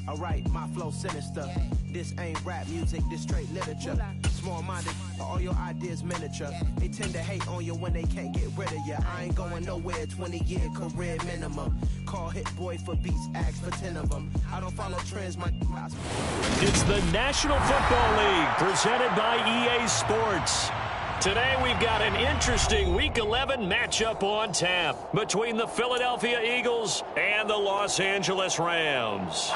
Alright, my flow sinister. This ain't rap music, this straight literature. Small-minded, all your ideas miniature. They tend to hate on you when they can't get rid of you. I ain't going nowhere, 20-year career minimum. Call Hit Boy for beats, ask for 10 of them. I don't follow trends, my... It's the National Football League, presented by EA Sports. Today we've got an interesting Week 11 matchup on tap between the Philadelphia Eagles and the Los Angeles Rams.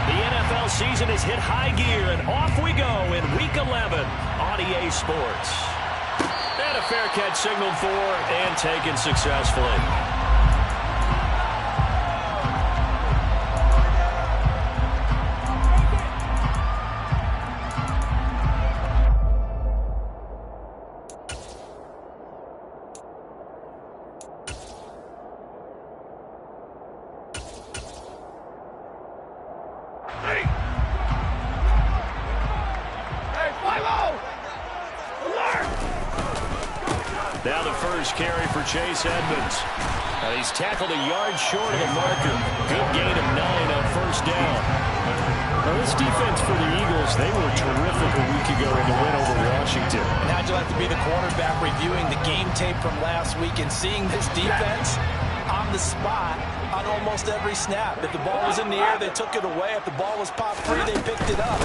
The NFL season has hit high gear, and off we go in Week 11 on EA Sports. And a fair catch signaled for and taken successfully. Now the first carry for Chase Edmonds. He's tackled a yard short of the marker. Good gain of 9 on first down. Now this defense for the Eagles, they were terrific a week ago in the win over Washington. How'd you like to be the quarterback reviewing the game tape from last week and seeing this defense on the spot on almost every snap? If the ball was in the air, they took it away. If the ball was popped free, they picked it up.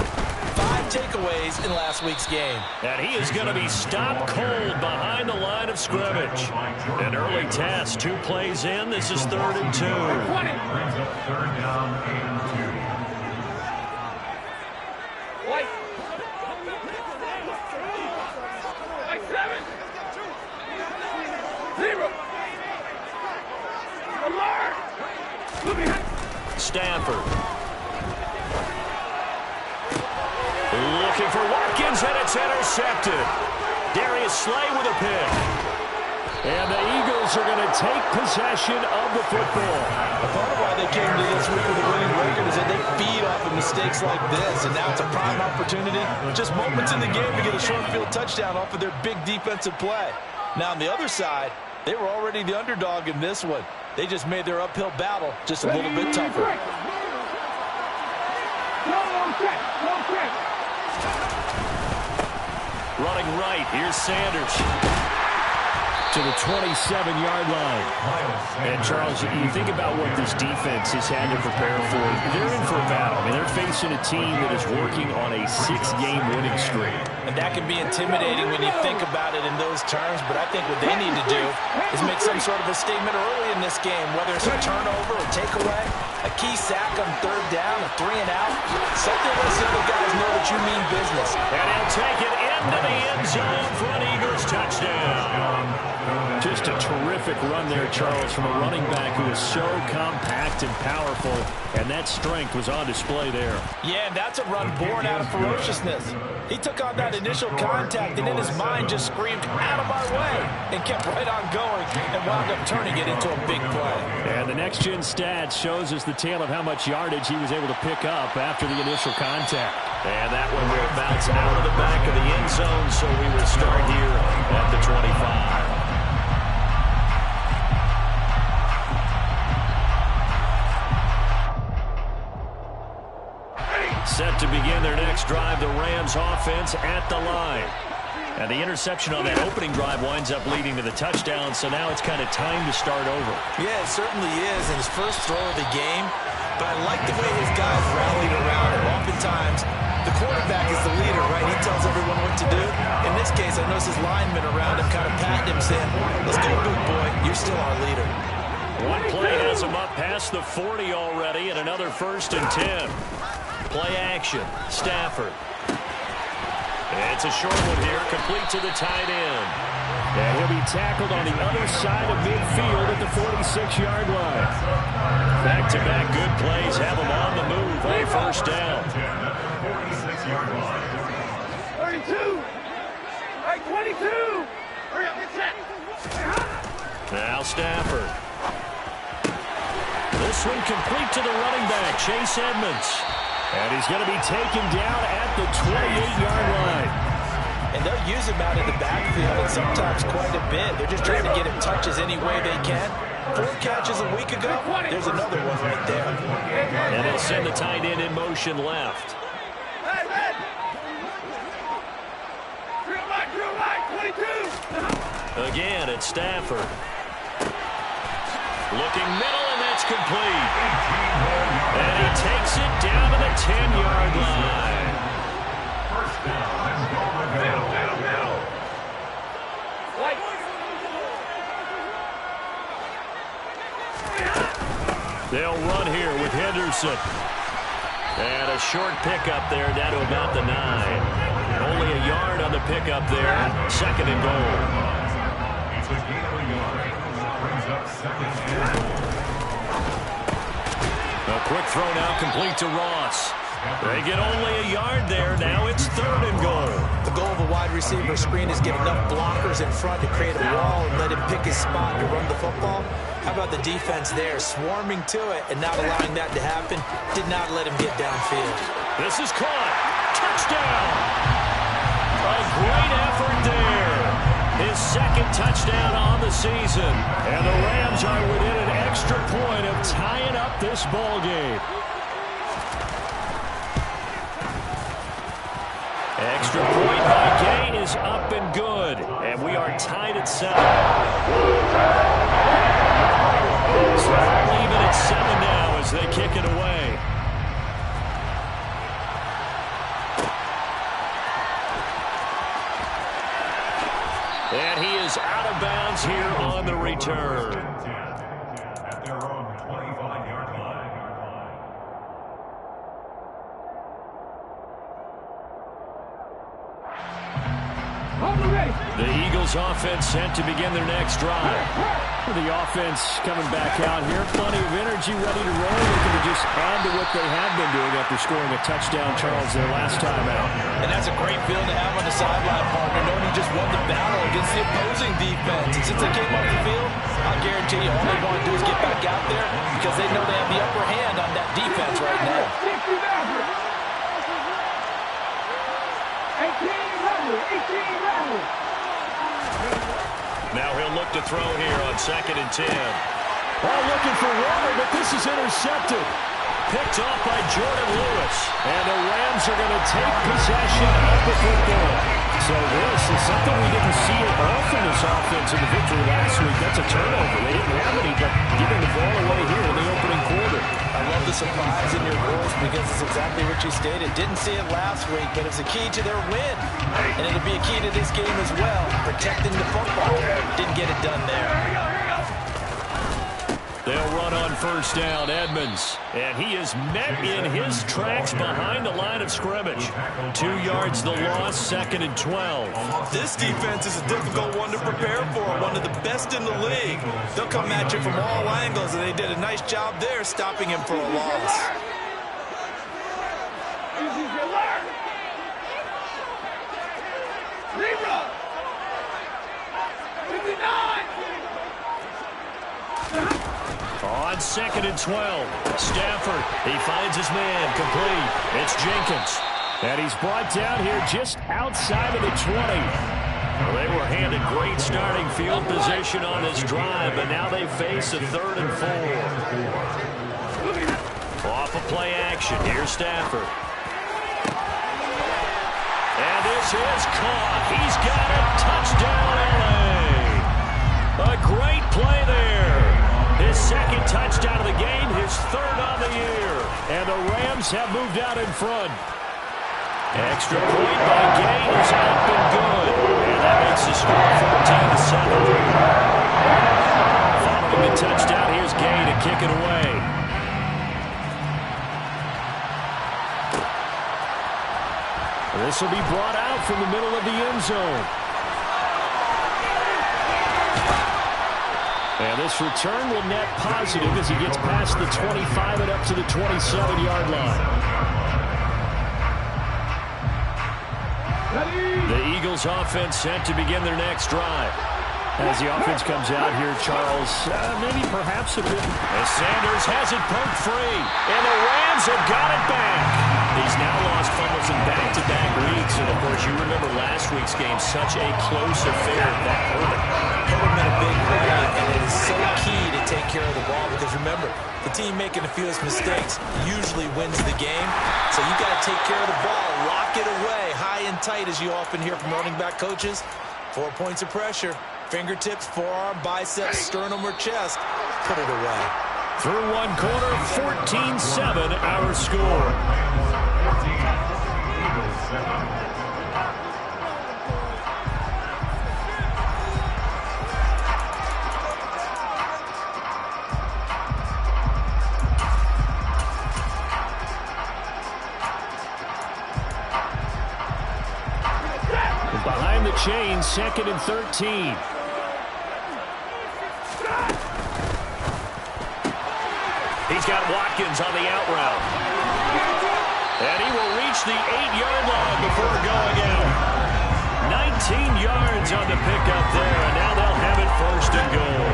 5 takeaways in last week's game. And he is going to be stopped cold behind the line of scrimmage. An early test, 2 plays in. This is 3rd and 2. Brings up 3rd down and 2. White. 7. 0. Stafford. Looking for Watkins, and it's intercepted. Darius Slay with a pick. And the Eagles are going to take possession of the football. A part of why they came to this week with a winning record is that they feed off of mistakes like this, and now it's a prime opportunity, just moments in the game to get a short field touchdown off of their big defensive play. Now on the other side, they were already the underdog in this one. They just made their uphill battle just a little bit tougher. Running right, here's Sanders. To the 27-yard line. And, Charles, you think about what this defense has had to prepare for. They're in for a battle. I mean, they're facing a team that is working on a 6-game winning streak. And that can be intimidating when you think about it in those terms, but I think what they need to do is make some sort of a statement early in this game, whether it's a turnover, a takeaway, a key sack on 3rd down, a 3-and-out. Something where some of the guys know that you mean business. And he'll take it into the end zone for an Eagles touchdown. Just a terrific run there, Charles, from a running back who is so compact and powerful, and that strength was on display there. Yeah, and that's a run born out of ferociousness. He took on that initial contact and in his mind just screamed, "Out of my way," and kept right on going and wound up turning it into a big play. And the next-gen stats shows us the tale of how much yardage he was able to pick up after the initial contact. And that one will bounce out of the back of the end zone, so we will start here at the 25. Set to begin their next drive, the Rams offense at the line. And the interception on that opening drive winds up leading to the touchdown, so now it's kind of time to start over. Yeah, it certainly is, and his first throw of the game. But I like the way his guys rallied around him. Oftentimes, the quarterback is the leader, right? He tells everyone what to do. In this case, I noticed his linemen around him kind of patting him, saying, "Let's go, big boy. You're still our leader." One play has him up past the 40 already, and another 1st and 10. Play action, Stafford. It's a short one here, complete to the tight end. And he'll be tackled on the other side of midfield at the 46-yard line. Back-to-back good plays have him on the move on 1st down. 46-yard line. 32. Hey, 22. Hurry up, get set. Now Stafford. This one complete to the running back, Chase Edmonds. And he's going to be taken down at the 28-yard line. And And they'll use him out in the backfield, and sometimes quite a bit. They're just trying to get him touches any way they can. 4 catches a week ago, there's another one right there. And they'll send the tight end in motion left. Again, it's Stafford. Looking middle, and that's complete. And he takes it down to the 10-yard line. First down, and goal with middle. They'll run here with Henderson. And a short pickup there down to about the 9. Only a yard on the pickup there. 2nd and goal. It's a gain of a yard. Brings up 2nd and goal. A quick throw now complete to Ross. They get only a yard there. Now it's 3rd and goal. The goal of a wide receiver screen is get enough blockers in front to create a wall and let him pick his spot to run the football. How about the defense there, swarming to it and not allowing that to happen? Did not let him get downfield. This is caught. Touchdown. A great effort there. His 2nd touchdown on the season. And the Rams are within an extra point of tying up this ball game. Extra point by Gay is up and good. And we are tied at 7. So even at 7 now as they kick it away. And he is out of bounds here on the return. At their own 25-yard line. The Eagles offense sent to begin their next drive. The offense coming back out here. Plenty of energy, ready to roll. Looking to just add to what they have been doing after scoring a touchdown, Charles, their last time out. And that's a great feeling to have on the sideline, partner, knowing he just won the battle against the opposing defense. And since they came off the field, I guarantee you all they want to do is get back out there because they know they have the upper hand on that defense right now. 18 Now he'll look to throw here on 2nd and 10. Ball looking for water, but this is intercepted. Picked off by Jordan Lewis. And the Rams are going to take possession of the football. So this is something we didn't see at all from this offense in the victory last week. That's a turnover. They didn't have any, but giving the ball away here in the opening quarter. I love the surprise in your voice because it's exactly what you stated. Didn't see it last week, but it's a key to their win. And it'll be a key to this game as well, protecting the football. Didn't get it done there. They'll run on 1st down, Edmonds. And he is met in his tracks behind the line of scrimmage. 2 yards the loss, 2nd and 12. This defense is a difficult one to prepare for, one of the best in the league. They'll come at you from all angles, and they did a nice job there stopping him for a loss. On 2nd and 12, Stafford, he finds his man, complete. It's Jenkins. And he's brought down here just outside of the 20. Well, they were handed great starting field position on this drive, but now they face a 3rd and 4. Off of play action, here's Stafford. And this is caught. He's got it. Touchdown, LA. A great play there. His 2nd touchdown of the game, his 3rd on the year. And the Rams have moved out in front. Extra point by Gay is up and good. And that makes the score 14-7. Following the touchdown, here's Gay to kick it away. This will be brought out from the middle of the end zone. And this return will net positive as he gets past the 25 and up to the 27-yard line. The Eagles offense set to begin their next drive. As the offense comes out here, Charles, maybe perhaps a bit. As Sanders has it poked free, and the Rams have got it back. He's now lost fumbles in back-to-back weeks, and of course you remember last week's game, such a close affair. That hurt him. Hurt him in a big way, and it is so key to take care of the ball because remember, the team making the fewest mistakes usually wins the game. So you got to take care of the ball, lock it away, high and tight, as you often hear from running back coaches. 4 points of pressure. Fingertips, forearm, biceps, sternum, or chest. Put it away. Through one quarter, 14-7 our score. Eagles 7. Behind the chain, 2nd and 13. He's got Watkins on the out route. And he will reach the 8-yard line before going out. 19 yards on the pickup there, and now they'll have it 1st and goal.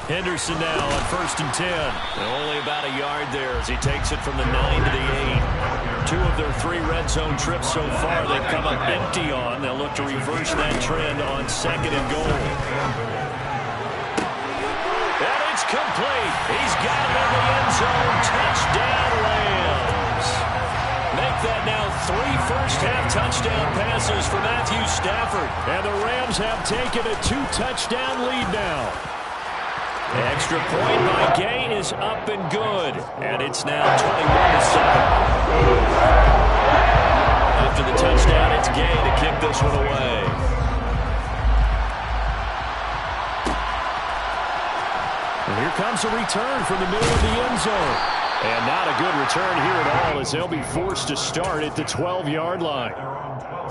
Henderson now on 1st and 10. And only about a yard there as he takes it from the 9 to the 8. 2 of their 3 red zone trips so far they've come up empty on. They'll look to reverse that trend on 2nd and goal. And it's complete. He's got it in the end zone. Touchdown, Rams. Make that now 3 first-half touchdown passes for Matthew Stafford. And the Rams have taken a 2-touchdown lead now. Extra point by Gay is up and good. And it's now 21-7. After the touchdown, it's Gay to kick this one away. And here comes a return from the middle of the end zone. And not a good return here at all as they'll be forced to start at the 12-yard line.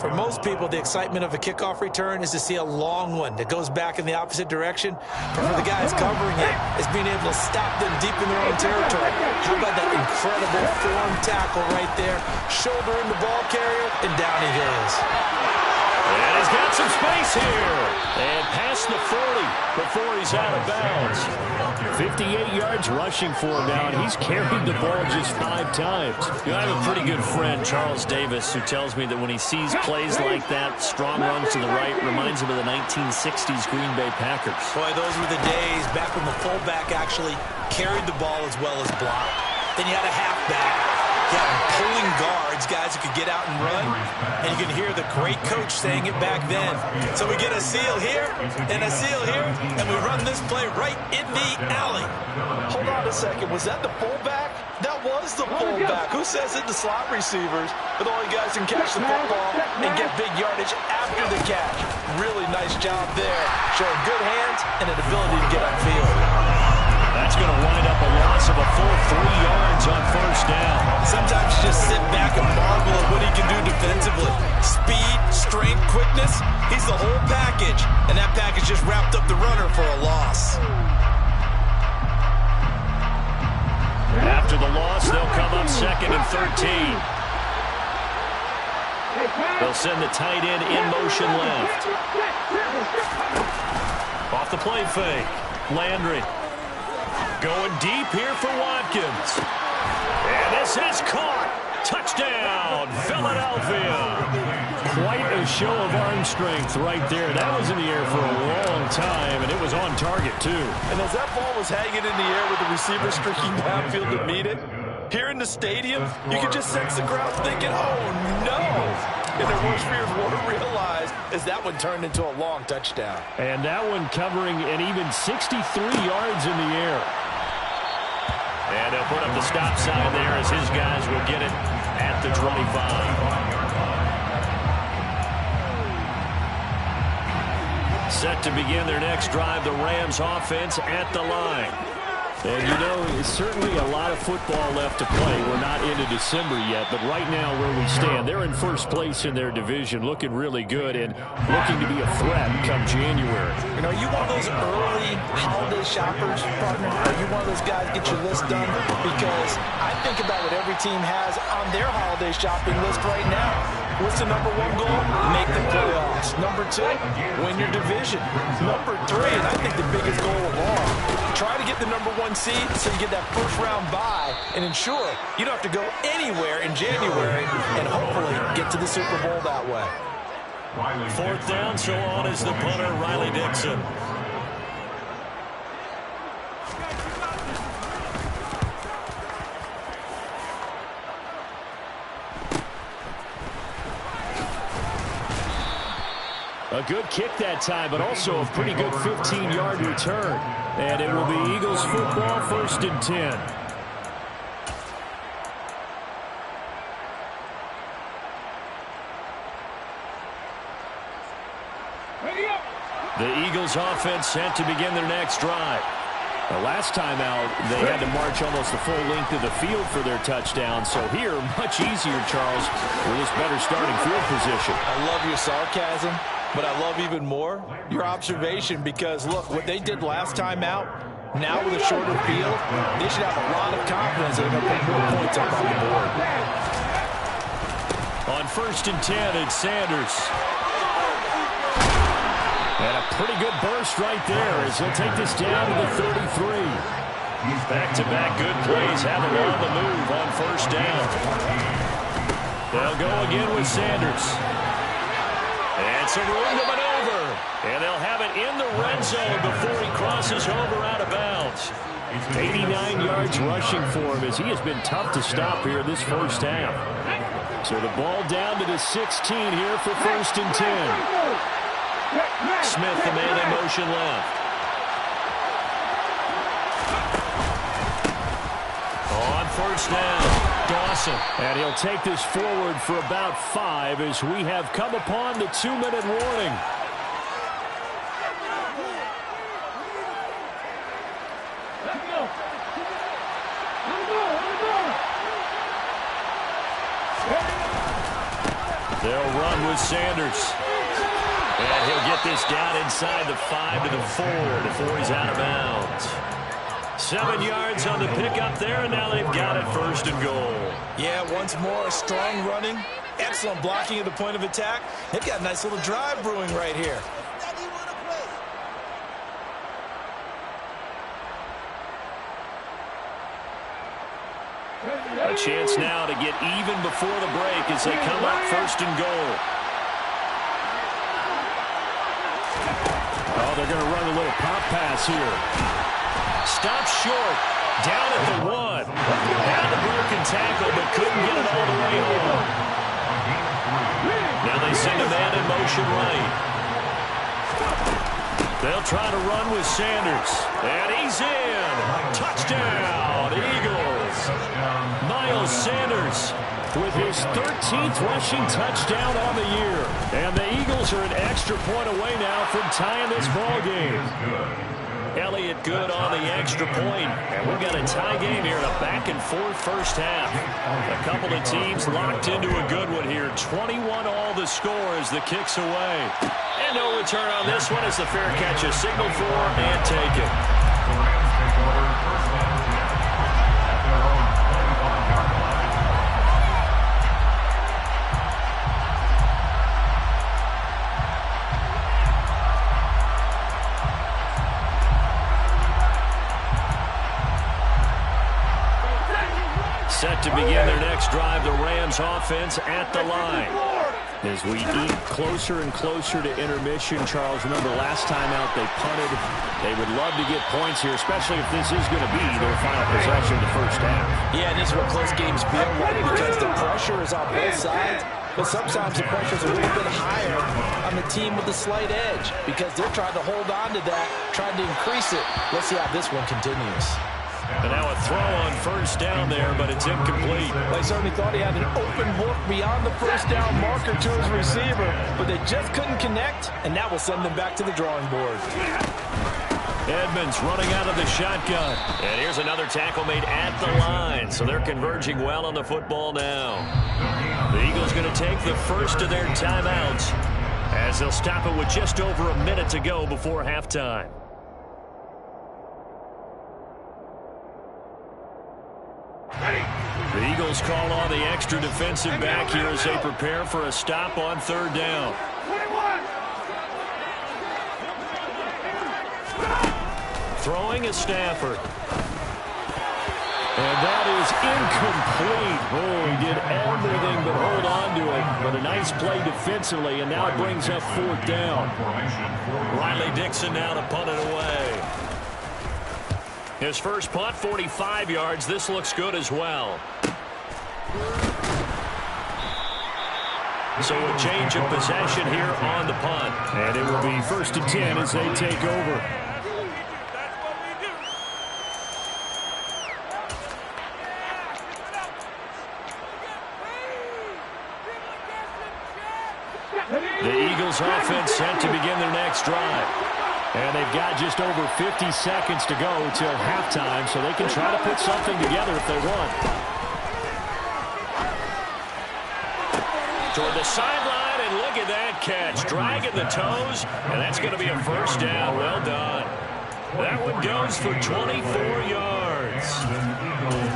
For most people, the excitement of a kickoff return is to see a long one that goes back in the opposite direction. But for the guys covering it, is being able to stop them deep in their own territory. How about that incredible form tackle right there? Shoulder in the ball carrier, and down he goes. And he's got some space here. And past the 40 before he's out of bounds. 58 yards rushing for him now, and he's carried the ball just 5 times. You know, I have a pretty good friend, Charles Davis, who tells me that when he sees plays like that, strong runs to the right, reminds him of the 1960s Green Bay Packers. Boy, those were the days back when the fullback actually carried the ball as well as blocked. Then you had a halfback. You had pulling guards, guys who could get out and run. And you can hear the great coach saying it back then. So we get a seal here and a seal here, and we run this play right in the alley. Hold on a second. Was that the fullback? That was the fullback. Who says it? The slot receivers are the only guys who can catch the football and get big yardage after the catch. Really nice job there, showing good hands and an ability to get upfield. That's going to wind up a loss of a full 3 yards on 1st down. Sometimes you just sit back and marvel at what he can do defensively. Speed, strength, quickness, he's the whole package. And that package just wrapped up the runner for a loss. After the loss, they'll come up 2nd and 13. They'll send the tight end in motion left. Off the play fake. Landry. Going deep here for Watkins. And this is caught. Touchdown, Philadelphia. Quite a show of arm strength right there. That was in the air for a long time, and it was on target, too. And as that ball was hanging in the air with the receiver streaking downfield to meet it, here in the stadium, you could just sense the crowd thinking, oh, no. And their worst fears were realized as that one turned into a long touchdown. And that one covering an even 63 yards in the air. And they'll put up the stop sign there as his guys will get it at the 25. Set to begin their next drive, the Rams offense at the line. And, you know, it's certainly a lot of football left to play. We're not into December yet, but right now where we stand, they're in first place in their division, looking really good and looking to be a threat come January. You know, are you one of those early holiday shoppers, partner? Are you one of those guys get your list done? Because I think about what every team has on their holiday shopping list right now. What's the number one goal? Make the playoffs. Number two, win your division. Number three, and I think the biggest goal of all, try to get the number one seed so you get that first round bye and ensure you don't have to go anywhere in January and hopefully get to the Super Bowl that way. 4th down, so on is the punter, Riley Dixon. A good kick that time, but also a pretty good 15-yard return. And it will be Eagles football, 1st and 10. The Eagles offense set to begin their next drive. The last time out, they had to march almost the full length of the field for their touchdown. So here, much easier, Charles, with this better starting field position. I love your sarcasm, but I love even more your observation because, look, what they did last time out, now with a shorter field, they should have a lot of confidence that they're going to put more points up on the board. On 1st and 10, it's Sanders. And a pretty good burst right there as he'll take this down to the 33. Back-to-back good plays have him on the move on 1st down. They'll go again with Sanders. And some room to maneuver. And they'll have it in the red zone before he crosses over out of bounds. 89 yards rushing for him as he has been tough to stop here this first half. So the ball down to the 16 here for 1st and 10. Smith, the man in motion left. On 1st down, Dawson. And he'll take this forward for about 5 as we have come upon the 2-minute warning. They'll run with Sanders. And he'll get this down inside the 5 to the 4 before he's out of bounds. 7 yards on the pickup there, and now they've got it 1st and goal. Yeah, once more, strong running, excellent blocking at the point of attack. They've got a nice little drive brewing right here. A chance now to get even before the break as they come up 1st and goal. Oh, they're going to run a little pop pass here. Stopped short. Down at the 1. Had the broken tackle, but couldn't get it all the way home. Now they send a man in motion right. They'll try to run with Sanders. And he's in. Touchdown, Eagles. Miles Sanders with his 13th rushing touchdown on the year. And the Eagles are an extra point away now from tying this ball game. Elliott good on the extra point. And we've got a tie game here in a back-and-forth first half. A couple of teams locked into a good one here. 21 all the score as the kick's away. And no return on this one as the fair catch is signaled for and taken. The Rams take over 1st and 10 at their own 25-yard line. Set to begin their next drive, the Rams offense at the line. As we eat closer and closer to intermission, Charles, remember last time out they punted. They would love to get points here, especially if this is going to be their final possession of the first half. Yeah, and this is what close games feel like because the pressure is on both sides, but sometimes the pressure is a little bit higher on the team with the slight edge because they're trying to hold on to that, trying to increase it. Let's see how this one continues. And now a throw on 1st down there, but it's incomplete. They certainly thought he had an open look beyond the 1st down marker to his receiver, but they just couldn't connect, and that will send them back to the drawing board. Edmonds running out of the shotgun. And here's another tackle made at the line, so they're converging well on the football now. The Eagles going to take the first of their timeouts as they'll stop it with just over a minute to go before halftime. The Eagles Eagles call on the extra defensive back here as they prepare for a stop on third down. 21. Throwing is Stafford. And that is incomplete. Oh, he did everything but hold on to it. But a nice play defensively, and now it brings up fourth down. Riley Dixon now to punt it away. His first punt, 45 yards. This looks good as well. So a change of possession here on the punt. And it will be 1st and 10 as they take over. The Eagles offense set to begin their next drive. And they've got just over 50 seconds to go till halftime, so they can try to put something together if they want. Toward the sideline, and look at that catch. Dragging the toes, and that's going to be a first down. Well done. That one goes for 24 yards.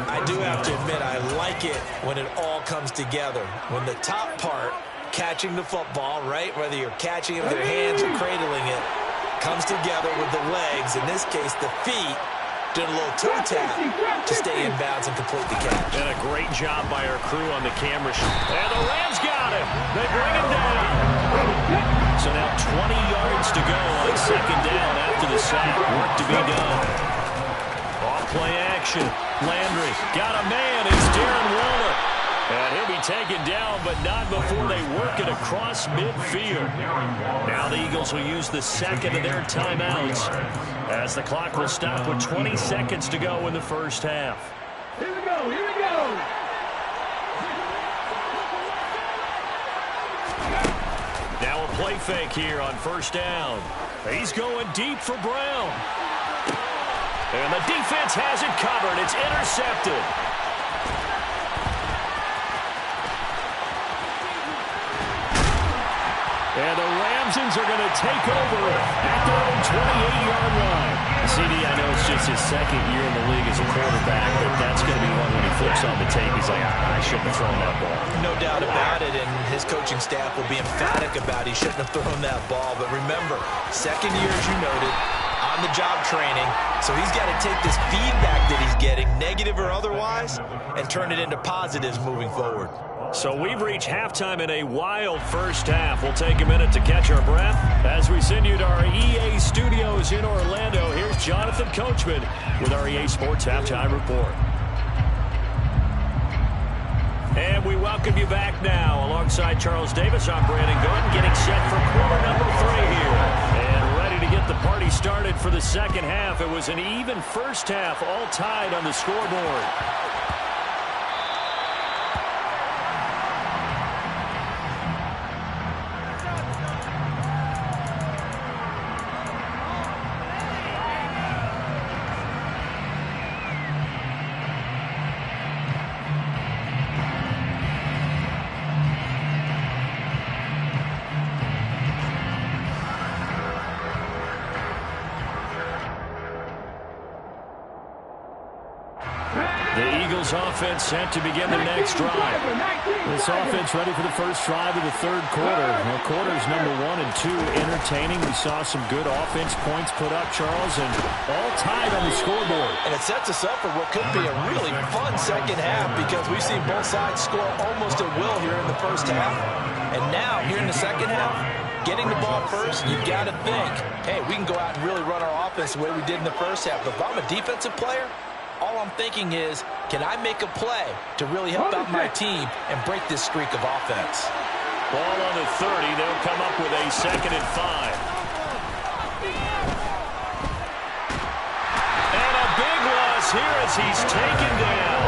I do have to admit, I like it when it all comes together. When the top part, catching the football, right, whether you're catching it with your hands or cradling it, comes together with the legs, in this case the feet, doing a little toe tap to stay in bounds and complete the catch. And a great job by our crew on the camera. And the Rams got it. They bring him down. So now 20 yards to go on second down after the sack. Work to be done. Off play action. Landry got a man. It's Darren Waller. And he'll be taken down, but not before they work it across midfield. Now the Eagles will use the second of their timeouts as the clock will stop with 20 seconds to go in the first half. Here we go, here we go. Now a play fake here on first down. He's going deep for Brown. And the defense has it covered. It's intercepted. And the Ramsons are going to take over at their own 28-yard line. CD, I know it's just his second year in the league as a quarterback, but that's going to be one when he flips on the tape. He's like, I shouldn't have thrown that ball. No doubt about it, and his coaching staff will be emphatic about he shouldn't have thrown that ball. But remember, second year, as you noted, on-the-job training, so he's got to take this feedback that he's getting, negative or otherwise, and turn it into positives moving forward. So we've reached halftime in a wild first half. We'll take a minute to catch our breath as we send you to our EA studios in Orlando. Here's Jonathan Coachman with our EA Sports Halftime Report. And we welcome you back now. Alongside Charles Davis, I'm Brandon Gordon, getting set for quarter number 3 here. And ready to get the party started for the second half. It was an even first half, all tied on the scoreboard. Offense set to begin the next drive. This offense ready for the first drive of the third quarter. Well, quarters number 1 and 2 entertaining. We saw some good offense points put up, Charles, and all tied on the scoreboard. And it sets us up for what could be a really fun second half because we've seen both sides score almost at will here in the first half. And now, here in the second half, getting the ball first, you've got to think, hey, we can go out and really run our offense the way we did in the first half. But if I'm a defensive player, all I'm thinking is, can I make a play to really help out my team and break this streak of offense? Ball on the 30. They'll come up with a 2nd and 5. And a big loss here as he's taken down.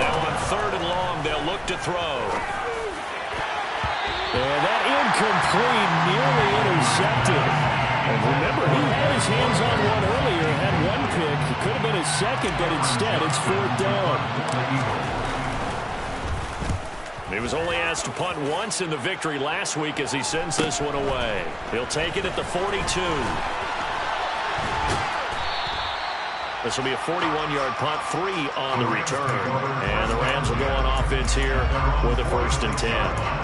Now on 3rd and long, they'll look to throw. And that incomplete, nearly intercepted. And remember, he had his hands on one earlier, had one pick. It could have been his second, but instead it's 4th down. He was only asked to punt once in the victory last week as he sends this one away. He'll take it at the 42. This will be a 41-yard punt, 3 on the return. And the Rams will go on offense here with a 1st and 10.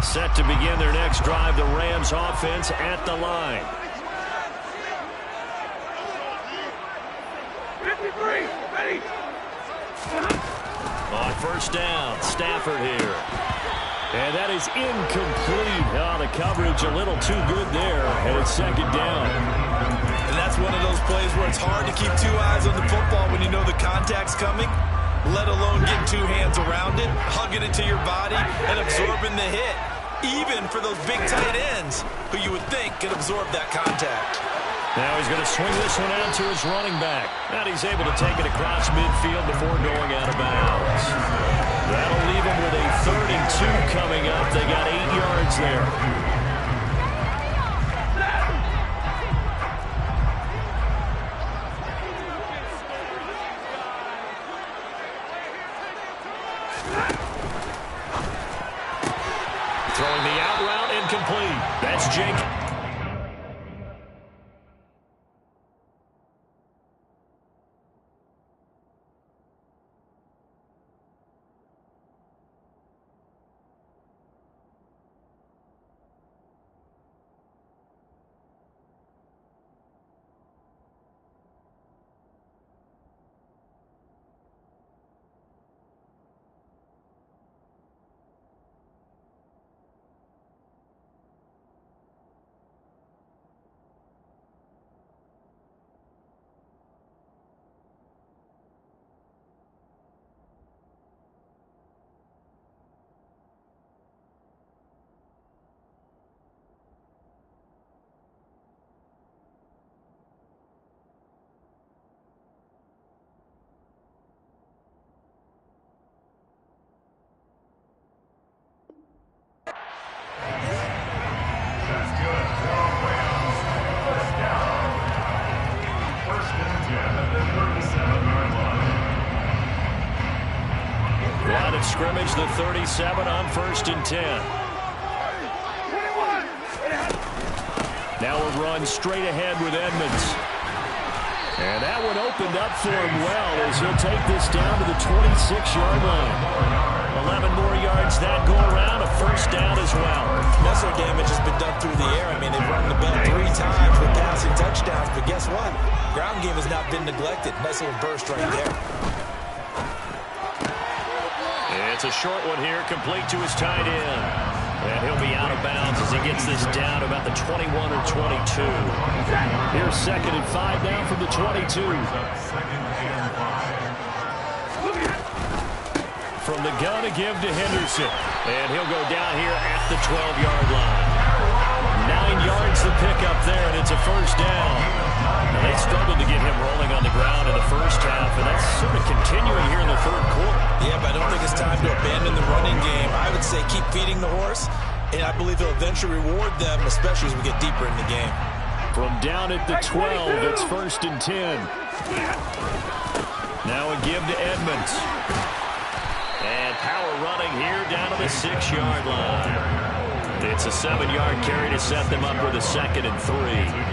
Set to begin their next drive, the Rams offense at the line. 53, ready. On 1st down, Stafford here. And that is incomplete. Oh, the coverage a little too good there, and it's 2nd down. And that's one of those plays where it's hard to keep 2 eyes on the football when you know the contact's coming, let alone getting 2 hands around it, hugging it to your body, and absorbing the hit. Even for those big tight ends who you would think could absorb that contact. Now he's going to swing this one out to his running back. And he's able to take it across midfield before going out of bounds. That'll leave him with a 32 coming up. They got 8 yards there. Throwing the out route, incomplete. That's Jake. Line of scrimmage, the 37 on 1st and 10. Now a run straight ahead with Edmonds. And that one opened up for him well as he'll take this down to the 26-yard line. 11 more yards that go around, a 1st down as well. Muscle damage has been done through the air. I mean, they've run the ball 3 times with passing touchdowns, but guess what? Ground game has not been neglected. Nice little burst right there. It's a short one here, complete to his tight end. And he'll be out of bounds as he gets this down to about the 21 or 22. Here's 2nd and 5 now from the 22. From the gun to give to Henderson. And he'll go down here at the 12-yard line. 9 yards to pick up there, and it's a 1st down. Now, they struggled to get him rolling on the ground in the 1st half, and that's sort of continuing here in the 3rd quarter. Yeah, but I don't think it's time to abandon the running game. I would say keep feeding the horse, and I believe he'll eventually reward them, especially as we get deeper in the game. From down at the 12, it's 1st and 10. Now a give to Edmonds. And power running here down to the 6-yard line. It's a 7-yard carry to set them up with a 2nd and 3.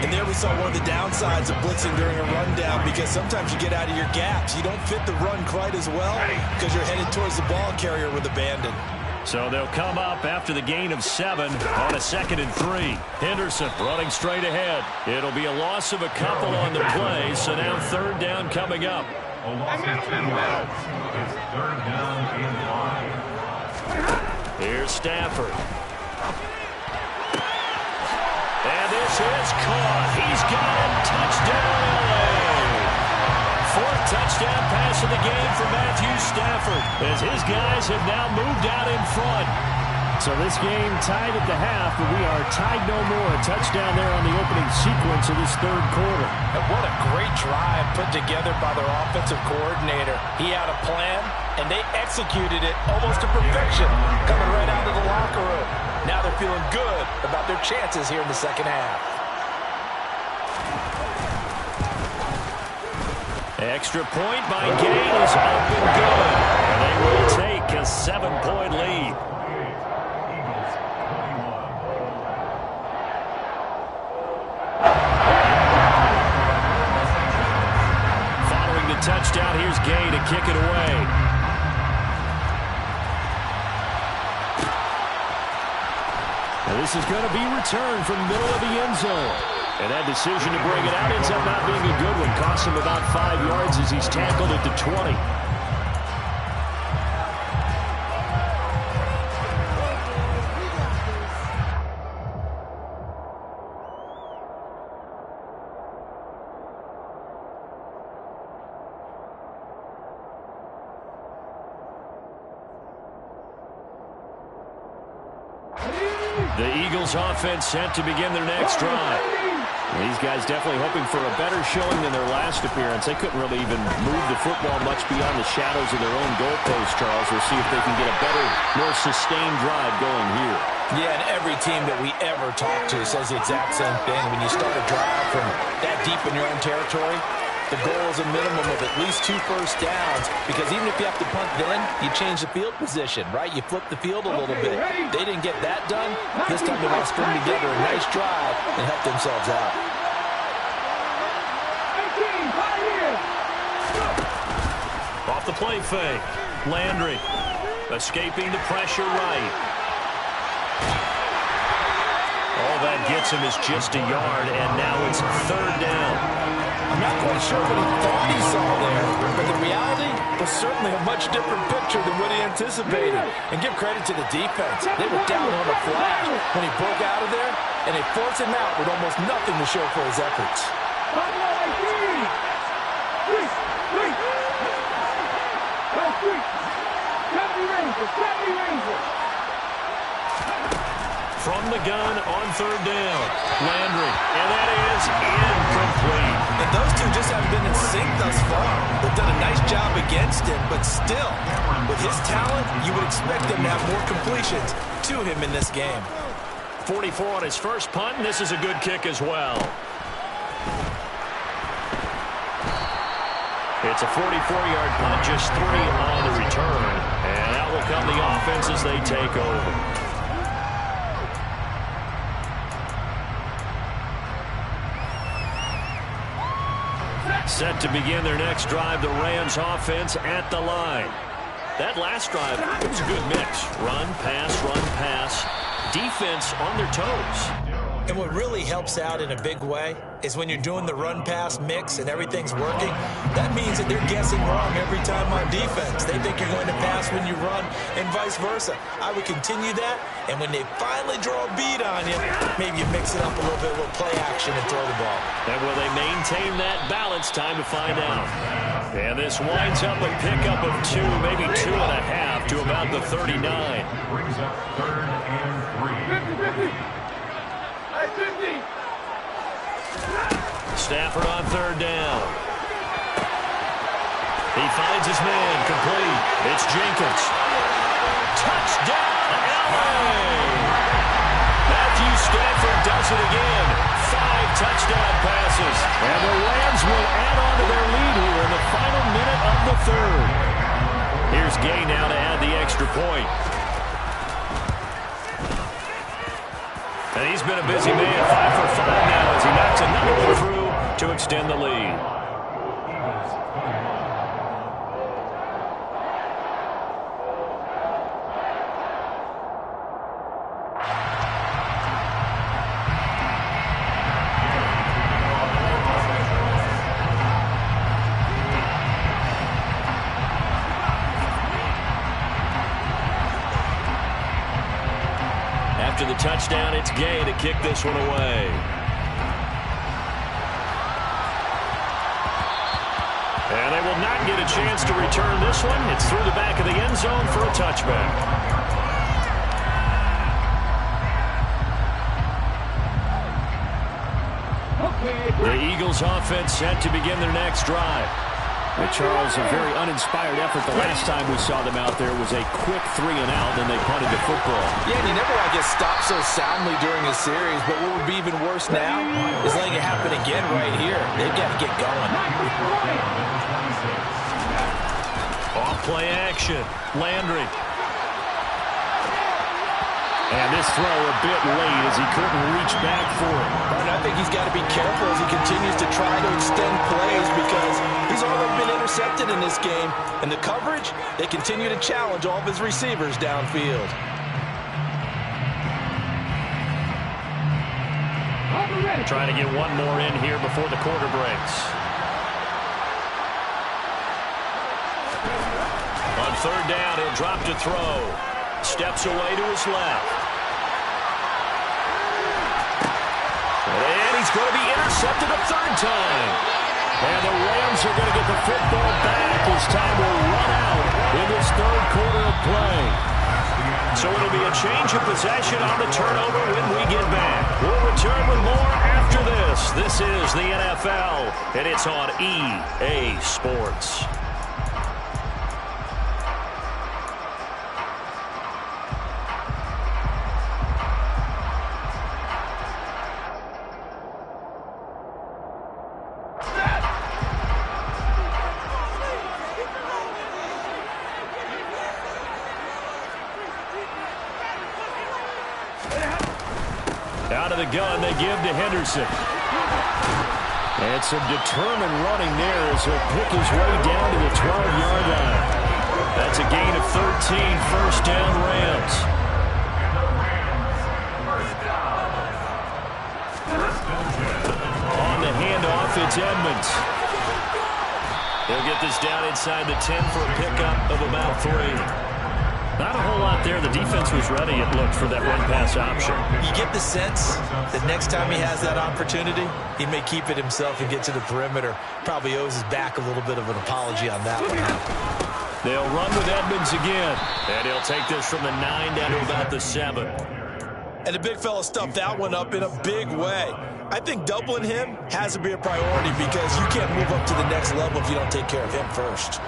And there we saw one of the downsides of blitzing during a rundown, because sometimes you get out of your gaps. You don't fit the run quite as well because you're headed towards the ball carrier with abandon. So they'll come up after the gain of 7 on a 2nd and 3. Henderson running straight ahead. It'll be a loss of a couple on the play, so now 3rd down coming up. A loss of 2 yards. It's 3rd down and 5. Here's Stafford. And this is caught. He's got it. Touchdown, LA. 4th touchdown pass of the game for Matthew Stafford, as his guys have now moved out in front. So this game tied at the half, but we are tied no more. A touchdown there on the opening sequence of this 3rd quarter. And what a great drive put together by their offensive coordinator. He had a plan, and they executed it almost to perfection, coming right out of the locker room. Now they're feeling good about their chances here in the 2nd half. Extra point by Gay is up and good. And they will take a 7-point lead. Following the touchdown, here's Gay to kick it away. And this is going to be returned from the middle of the end zone. And that decision to bring it out ends up not being a good one. Costs him about 5 yards as he's tackled at the 20. The Eagles offense set to begin their next drive. These guys definitely hoping for a better showing than their last appearance. They couldn't really even move the football much beyond the shadows of their own goalpost, Charles. We'll see if they can get a better, more sustained drive going here. Yeah, and every team that we ever talk to says the exact same thing. When you start a drive from that deep in your own territory, the goal is a minimum of at least 2 first downs, because even if you have to punt then, you change the field position, right? You flip the field a little bit. They didn't get that done. This time they want to string together a nice drive and help themselves out. Off the play fake. Landry escaping the pressure right. All that gets him is just a yard, and now it's 3rd down. I'm not quite sure what he thought he saw there, but the reality was certainly a much different picture than what he anticipated. And give credit to the defense. They were down on a flash when he broke out of there, and they forced him out with almost nothing to show for his efforts. From the gun on 3rd down, Landry, and that is incomplete. And those two just haven't been in sync thus far. They've done a nice job against him, but still, with his talent, you would expect them to have more completions to him in this game. 44 on his first punt, and this is a good kick as well. It's a 44-yard punt, just 3 on the return. And that will come the offense as they take over. Set to begin their next drive, the Rams offense at the line. That last drive, it was a good mix. Run, pass, defense on their toes. And what really helps out in a big way is when you're doing the run-pass mix and everything's working, that means that they're guessing wrong every time on defense. They think you're going to pass when you run and vice versa. I would continue that, and when they finally draw a beat on you, maybe you mix it up a little bit with play action and throw the ball. And will they maintain that balance? Time to find out. And this winds up a pickup of 2, maybe 2.5 to about the 39. Brings up 3rd and 3. Stafford on 3rd down. He finds his man, complete. It's Jenkins. Touchdown, LA! Matthew Stafford does it again. 5 touchdown passes. And the Rams will add on to their lead here in the final minute of the 3rd. Here's Gay now to add the extra point. And he's been a busy man, 5 for 5 now as he knocks another one through to extend the lead. After the touchdown, it's Gay to kick this one away. And they will not get a chance to return this one. It's through the back of the end zone for a touchback. The Eagles offense set to begin their next drive. Charles, a very uninspired effort. The last time we saw them out there was a quick 3-and-out, and they punted the football. Yeah, and you never want to get stopped so soundly during a series, but what would be even worse now is letting it happen again right here. They've got to get going. Off-play action. Landry. And this throw a bit late as he couldn't reach back for it. And I think he's got to be careful as he continues to try to extend plays because he's already been intercepted in this game. And the coverage, they continue to challenge all of his receivers downfield. Trying to get one more in here before the quarter breaks. On third down, he'll drop to throw. Steps away to his left. And he's going to be intercepted a third time. And the Rams are going to get the football back as time will run out in this third quarter of play. So it'll be a change of possession on the turnover when we get back. We'll return with more after this. This is the NFL, and it's on EA Sports. Out of the gun, they give to Henderson. And some determined running there as he'll pick his way down to the 12-yard line. That's a gain of 13, first down Rams. On the handoff, it's Edmonds. He'll get this down inside the 10 for a pickup of about 3. Not a whole lot there. The defense was ready, it looked, for that run-pass option. You get the sense that next time he has that opportunity, he may keep it himself and get to the perimeter. Probably owes his back a little bit of an apology on that one. They'll run with Edmonds again. And he'll take this from the 9 down to about the 7. And the big fella stuffed that one up in a big way. I think doubling him has to be a priority because you can't move up to the next level if you don't take care of him first.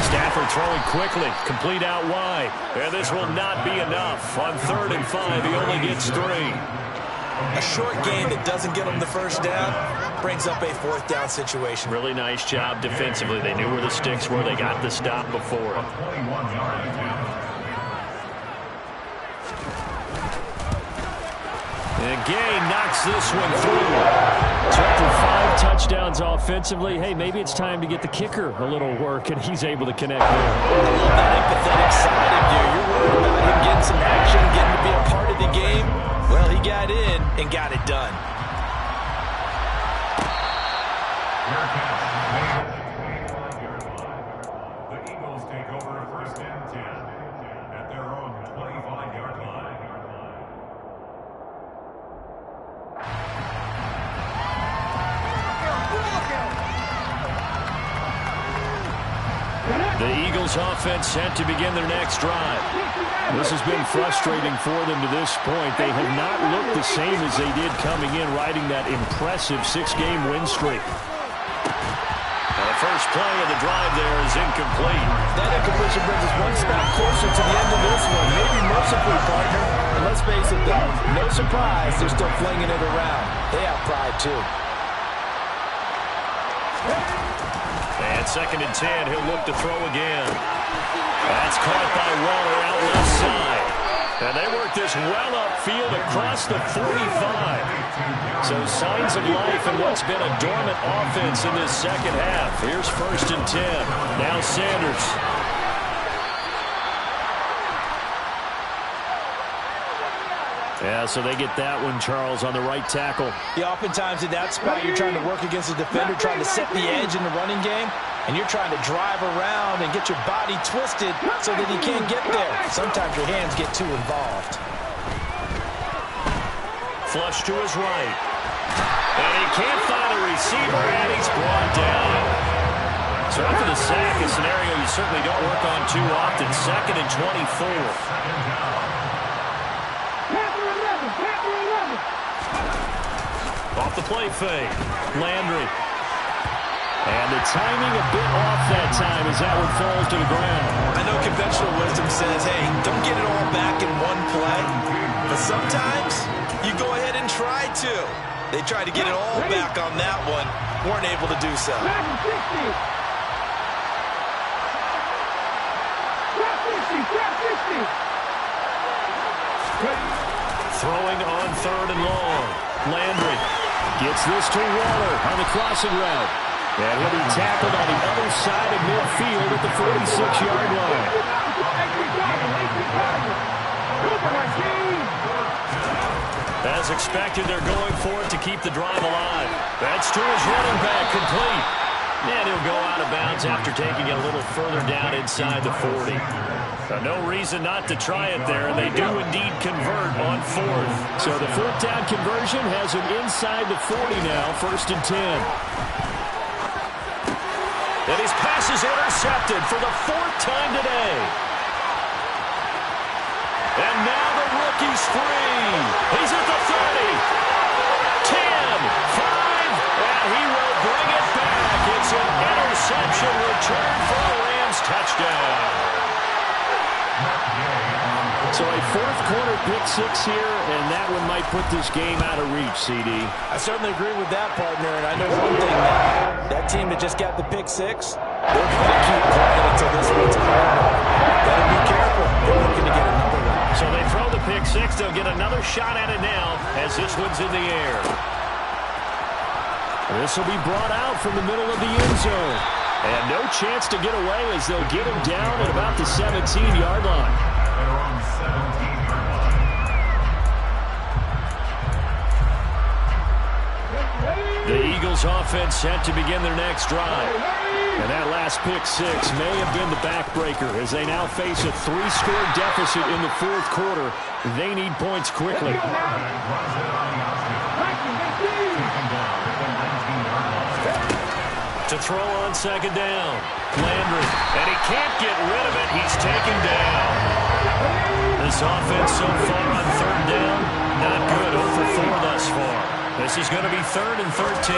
Stafford throwing quickly, complete out wide. And this will not be enough. On 3rd and 5, he only gets 3. A short gain that doesn't get him the first down brings up a 4th down situation. Really nice job defensively. They knew where the sticks were. They got the stop before. And Gay knocks this one through. After 5 touchdowns offensively, hey, maybe it's time to get the kicker a little work, and he's able to connect there. That empathetic side of you. You're worried about him getting some action, getting to be a part of the game. Well, he got in and got it done. The Eagles take over 1st and 10 at their own 25-yard line. The Eagles offense set to begin their next drive. This has been frustrating for them to this point. They have not looked the same as they did coming in, riding that impressive 6-game win streak. And the first play of the drive there is incomplete. That incompletion brings us one step closer to the end of this one. Maybe mercifully, partner. And let's face it, though, no surprise they're still flinging it around. They have pride, too. And 2nd and 10, he'll look to throw again. That's caught by Waller out left side. And they work this well upfield across the 45. So signs of life in what's been a dormant offense in this second half. Here's 1st and 10. Now Sanders. Yeah, so they get that one, Charles, on the right tackle. Yeah, oftentimes in that spot, you're trying to work against a defender, trying to set the edge in the running game, and you're trying to drive around and get your body twisted so that he can't get there. Sometimes your hands get too involved. Flush to his right. And he can't find a receiver, and he's brought down. So after the sack, a scenario you certainly don't work on too often. 2nd and 24. Off the play fake. Landry. And the timing a bit off that time as that one falls to the ground. I know conventional wisdom says, hey, don't get it all back in one play. But sometimes you go ahead and try to. They tried to get it all back on that one. Weren't able to do so. Throwing on 3rd and long. Landry gets this to Waller on the crossing route. And he'll be tackled on the other side of midfield at the 46-yard line. As expected, they're going for it to keep the drive alive. That's to his running back, complete. And he'll go out of bounds after taking it a little further down inside the 40. No reason not to try it there, and they do indeed convert on 4th. So the 4th down conversion has him inside the 40 now, 1st and 10. And his pass is intercepted for the 4th time today. And now the rookie's free. He's at the 30. 10, 5, and he will bring it back. It's an interception return for a Rams touchdown. So a 4th quarter pick-6 here, and that one might put this game out of reach, CD. I certainly agree with that, partner. And I know one thing now. That team that just got the pick-6, they're going to keep playing until this one's called. Better be careful. They're looking to get another one. So they throw the pick-6. They'll get another shot at it now as this one's in the air. This will be brought out from the middle of the end zone. And no chance to get away as they'll get him down at about the 17-yard line. The Eagles offense set to begin their next drive. And that last pick-6 may have been the backbreaker as they now face a 3-score deficit in the 4th quarter. They need points quickly. To throw on 2nd down. Landry. And he can't get rid of it. He's taken down. This offense so far on 3rd down, not good. 0 for 4 thus far. This is going to be 3rd and 13.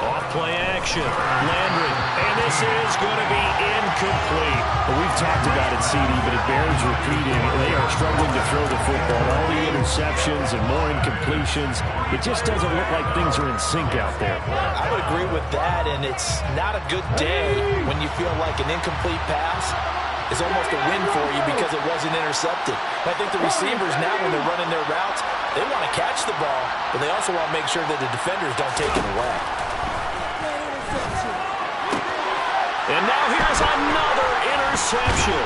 Off-play action. Landry. And this is going to be incomplete. Well, we've talked about it, CD, but it bears repeating. They are struggling to throw the football. All the interceptions and more incompletions. It just doesn't look like things are in sync out there. I would agree with that, and it's not a good day when you feel like an incomplete pass is almost a win for you because it wasn't intercepted. I think the receivers now, when they're running their routes, they want to catch the ball, but they also want to make sure that the defenders don't take it away. And now here's another interception.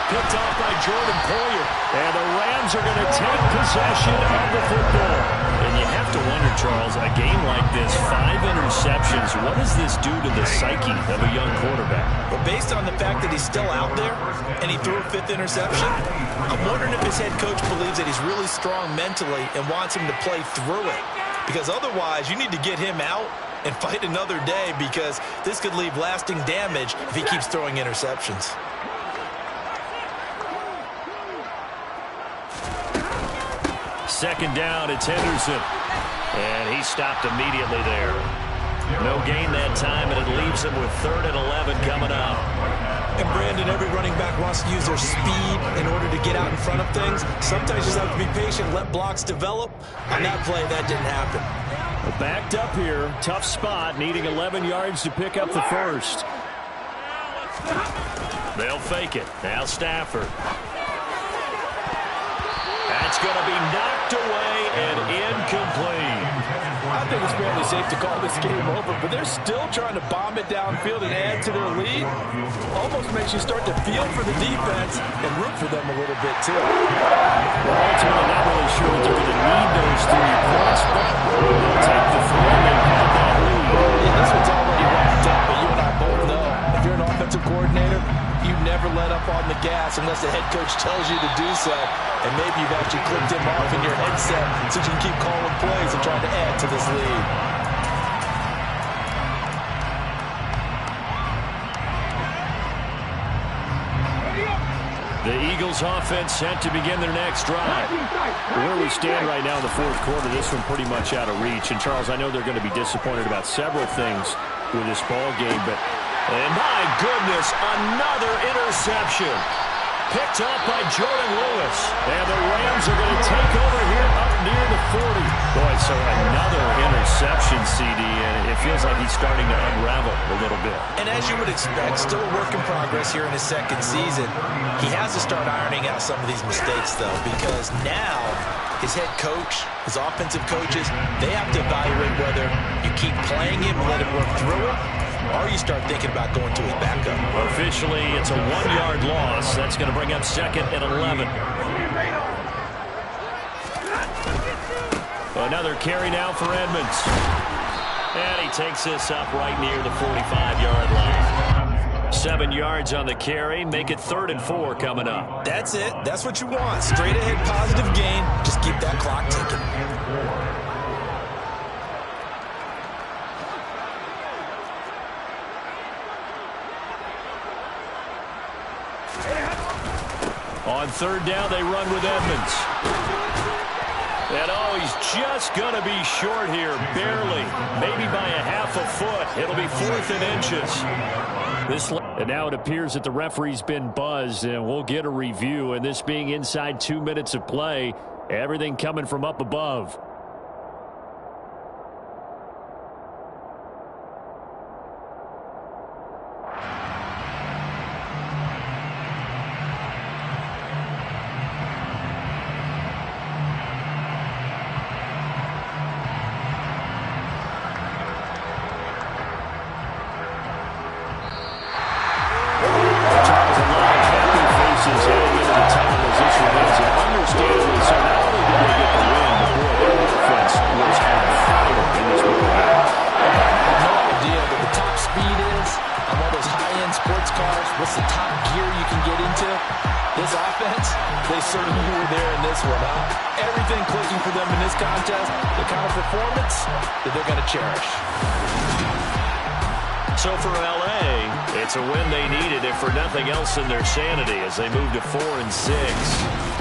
Picked off by Jordan Poyer. And the Rams are going to take possession of the football. And you have to wonder, Charles, a game like this, 5 interceptions, what does this do to the psyche of a young quarterback? But based on the fact that he's still out there and he threw a 5th interception, I'm wondering if his head coach believes that he's really strong mentally and wants him to play through it. Because otherwise, you need to get him out and fight another day because this could leave lasting damage if he keeps throwing interceptions. Second down, it's Henderson. And he stopped immediately there. No gain that time, and it leaves him with 3rd and 11 coming up. And Brandon, every running back wants to use their speed in order to get out in front of things. Sometimes you just have to be patient, let blocks develop. On that play, that didn't happen. Backed up here, tough spot, needing 11 yards to pick up the first. They'll fake it. Now Stafford. That's going to be knocked away and incomplete. I think it's fairly safe to call this game over, but they're still trying to bomb it downfield and add to their lead. Almost makes you start to feel for the defense and root for them a little bit, too. Well, ultimately, not really sure that they're going to need those 3 points, but they'll take the 3 and have that lead. Yeah, this one's already wrapped up, but you and I both know if you're an offensive coordinator, you never let up on the gas unless the head coach tells you to do so. And maybe you've actually clicked him off in your headset so you can keep calling plays and trying to add to this lead. The Eagles offense set to begin their next drive. Where we stand right now in the fourth quarter, this one pretty much out of reach. And, Charles, I know they're going to be disappointed about several things with this ball game, but... And my goodness, another interception. Picked up by Jordan Lewis. And the Rams are going to take over here up near the 40. Boy, so another interception, CD, and it feels like he's starting to unravel a little bit. And as you would expect, still a work in progress here in his second season. He has to start ironing out some of these mistakes, though, because now his head coach, his offensive coaches, they have to evaluate whether you keep playing him and let him work through it, or you start thinking about going to his backup. Officially, it's a 1-yard loss. That's going to bring up 2nd and 11. Another carry now for Edmonds. And he takes this up right near the 45-yard line. 7 yards on the carry. Make it 3rd and 4 coming up. That's it. That's what you want. Straight ahead positive gain. Just keep that clock ticking. On 3rd down, they run with Edmonds. And, oh, he's just going to be short here, barely. Maybe by a half a foot. It'll be 4th and inches. And now it appears that the referee's been buzzed, and we'll get a review. And this being inside 2 minutes of play, everything coming from up above. What's the top gear you can get into? This offense, they certainly were there in this one, huh? Everything clicking for them in this contest, the kind of performance that they're going to cherish. So for L.A., it's a win they needed, if for nothing else in their sanity, as they move to 4 and 6.